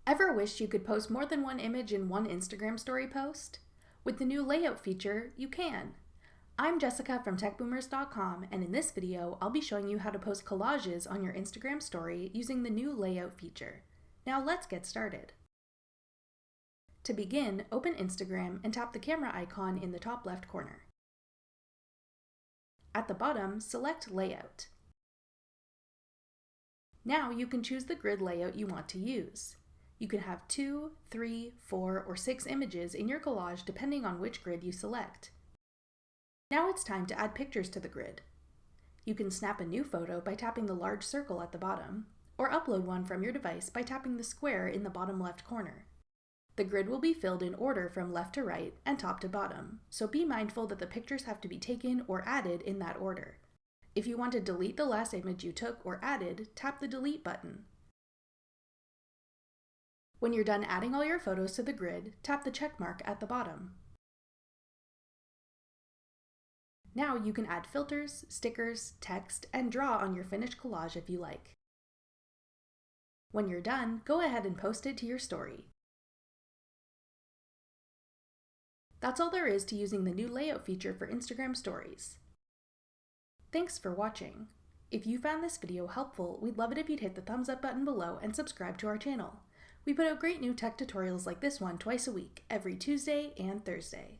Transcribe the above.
Ever wished you could post more than one image in one Instagram story post? With the new layout feature, you can. I'm Jessica from techboomers.com, and in this video, I'll be showing you how to post collages on your Instagram story using the new layout feature. Now let's get started. To begin, open Instagram and tap the camera icon in the top left corner. At the bottom, select Layout. Now you can choose the grid layout you want to use. You can have 2, 3, 4, or 6 images in your collage depending on which grid you select. Now it's time to add pictures to the grid. You can snap a new photo by tapping the large circle at the bottom, or upload one from your device by tapping the square in the bottom left corner. The grid will be filled in order from left to right and top to bottom, so be mindful that the pictures have to be taken or added in that order. If you want to delete the last image you took or added, tap the Delete button. When you're done adding all your photos to the grid, tap the check mark at the bottom. Now you can add filters, stickers, text, and draw on your finished collage if you like. When you're done, go ahead and post it to your story. That's all there is to using the new layout feature for Instagram stories. Thanks for watching. If you found this video helpful, we'd love it if you'd hit the thumbs up button below and subscribe to our channel. We put out great new tech tutorials like this one twice a week, every Tuesday and Thursday.